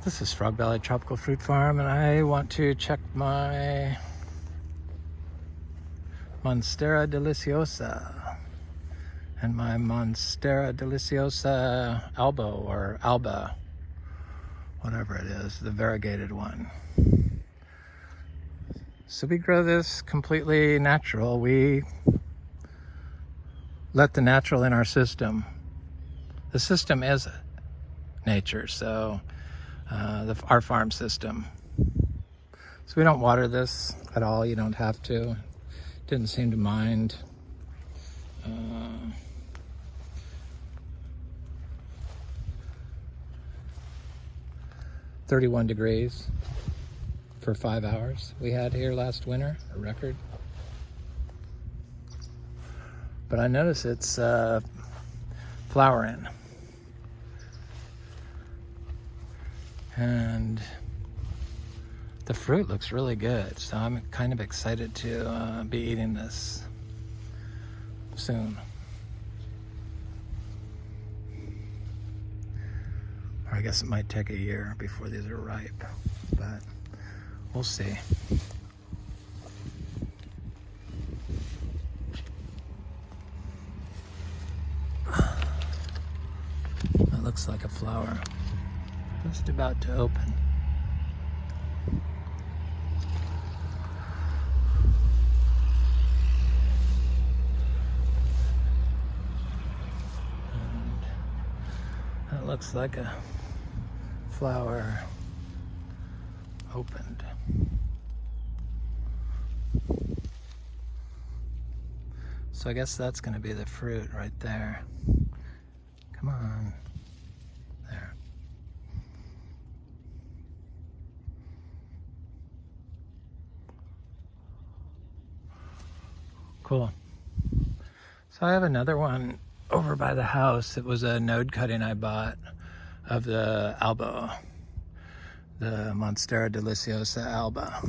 This is Frog Valley Tropical Fruit Farm, and I want to check my Monstera deliciosa and my Monstera deliciosa albo or alba, whatever it is, the variegated one. So we grow this completely natural. We let the natural in our system. The system is nature, so our farm system. So we don't water this at all. You don't have to. Didn't seem to mind. 31 degrees for 5 hours we had here last winter, a record. But I notice it's flowering. And the fruit looks really good, so I'm kind of excited to be eating this soon. Or I guess it might take a year before these are ripe, but we'll see. It looks like a flower. Just about to open. And that looks like a flower opened. So I guess that's going to be the fruit right there. Come on. There. Cool. So I have another one over by the house. It was a node cutting I bought of the albo, the Monstera deliciosa alba.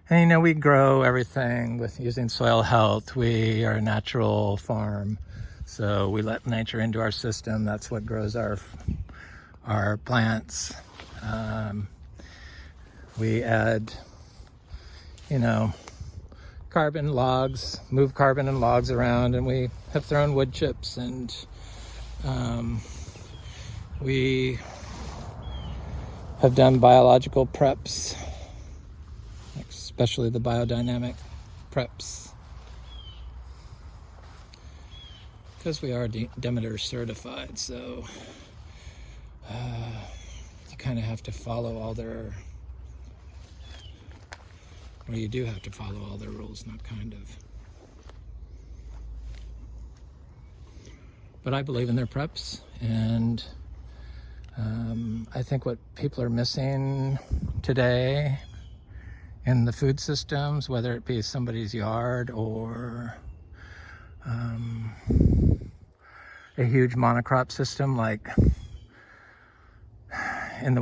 And you know, we grow everything with using soil health. We are a natural farm, so we let nature into our system. That's what grows our plants. We add, you know, carbon logs, move carbon and logs around, and we have thrown wood chips, and we have done biological preps, especially the biodynamic preps, because we are Demeter certified. So you kind of have to follow all their, well, you do have to follow all their rules, not kind of. But I believe in their preps, and I think what people are missing today in the food systems, whether it be somebody's yard or a huge monocrop system like in the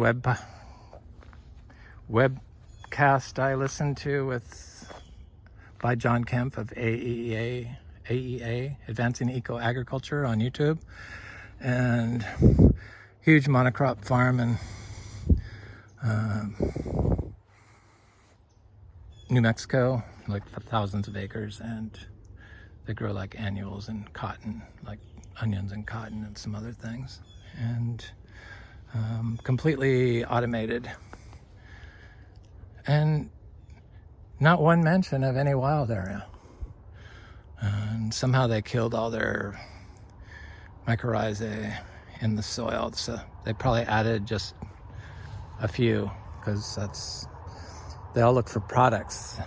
webcast I listened to by John Kemp of AEA, Advancing Eco Agriculture on YouTube, and huge monocrop farm in New Mexico, like thousands of acres, and they grow like annuals and cotton, like onions and cotton and some other things, and completely automated, and not one mention of any wild area. And somehow they killed all their mycorrhizae in the soil, so they probably added just a few, because they all look for products.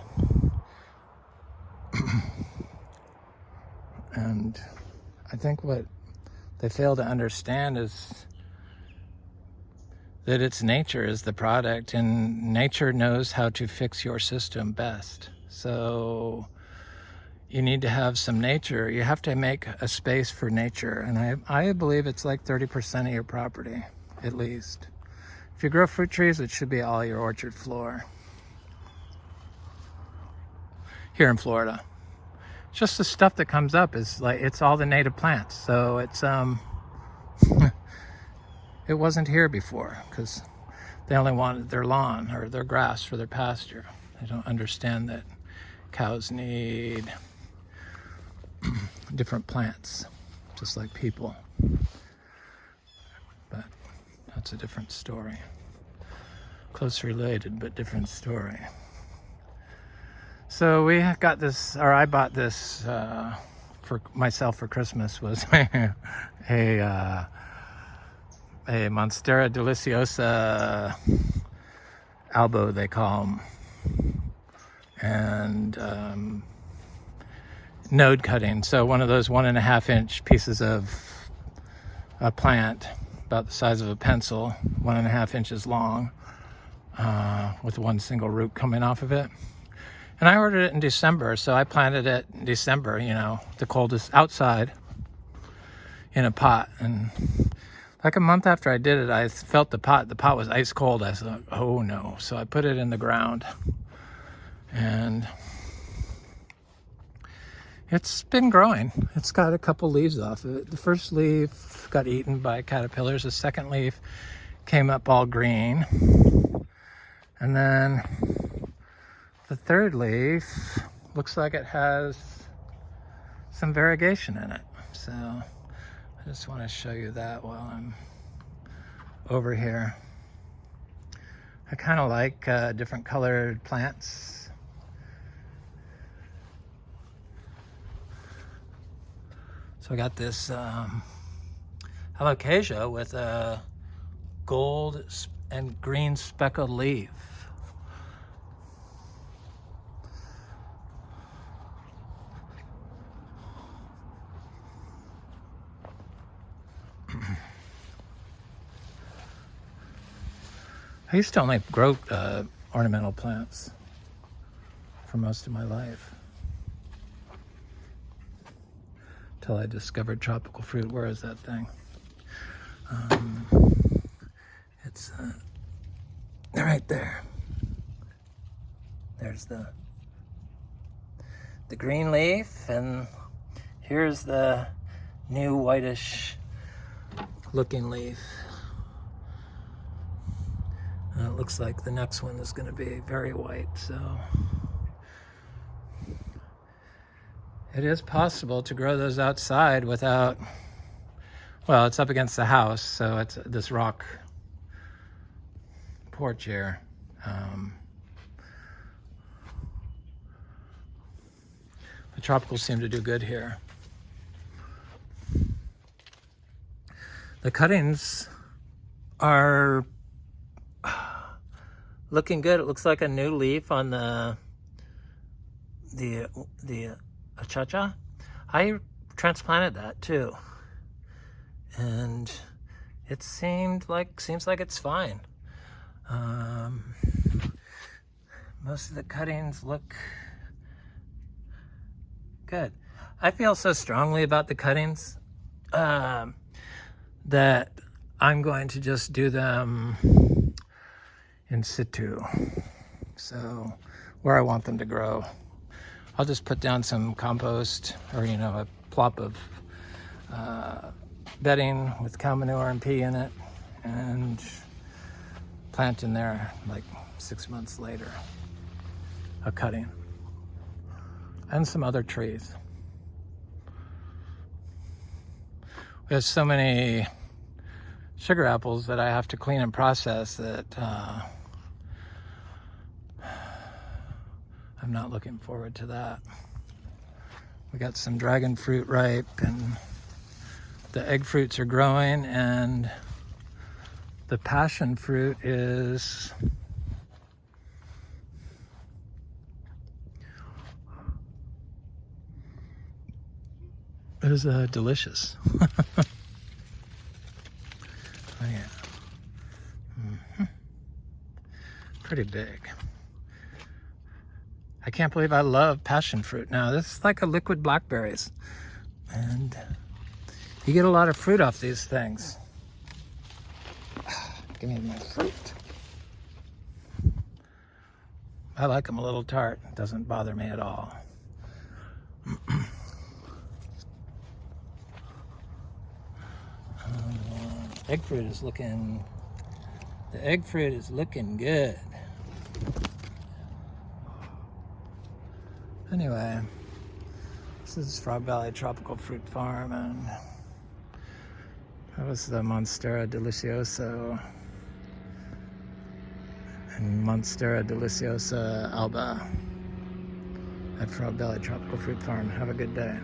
And I think what they fail to understand is that it's nature is the product, and nature knows how to fix your system best. So you need to have some nature. You have to make a space for nature, and I believe it's like 30% of your property, at least. If you grow fruit trees, it should be all your orchard floor. Here in Florida, just the stuff that comes up is like, it's all the native plants. So it's it wasn't here before, because they only want their lawn or their grass for their pasture. They don't understand that cows need different plants, just like people. But that's a different story. Close related, but different story. So we got this, or I bought this for myself for Christmas, was a Monstera deliciosa albo, they call them, and node cutting. So one of those 1.5 inch pieces of a plant, about the size of a pencil, 1.5 inches long, with one single root coming off of it. And I ordered it in December, so I planted it in December, you know, the coldest, outside, in a pot. And like a month after I did it, I felt the pot was ice cold. I thought, oh no. So I put it in the ground, and it's been growing. It's got a couple leaves off of it. The first leaf got eaten by caterpillars. The second leaf came up all green. And then the third leaf looks like it has some variegation in it. So I just want to show you that while I'm over here. I kind of like different colored plants. So I got this alocasia with a gold and green speckled leaf. I used to only grow ornamental plants for most of my life, till I discovered tropical fruit. Where is that thing? It's right there. There's the green leaf, and here's the new whitish looking leaf. And it looks like the next one is going to be very white, so it is possible to grow those outside without, well, it's up against the house, so it's this rock porch here. The tropicals seem to do good here. The cuttings are looking good. It looks like a new leaf on the achacha. I transplanted that too, and it seems like it's fine. Most of the cuttings look good. I feel so strongly about the cuttings that I'm going to just do them in situ. So where I want them to grow, I'll just put down some compost, or a plop of bedding with cow manure and pea in it, and plant in there like 6 months later a cutting, and some other trees. We have so many sugar apples that I have to clean and process that I'm not looking forward to that. We got some dragon fruit ripe, and the egg fruits are growing, and the passion fruit is delicious. Oh yeah. Pretty big. I can't believe I love passion fruit now. This is like a liquid blackberries, and you get a lot of fruit off these things. Give me my fruit. I like them a little tart. It doesn't bother me at all. Egg fruit is looking The egg fruit is looking good. Anyway, this is Frog Valley Tropical Fruit Farm, and that was the Monstera deliciosa and Monstera deliciosa alba at Frog Valley Tropical Fruit Farm. Have a good day.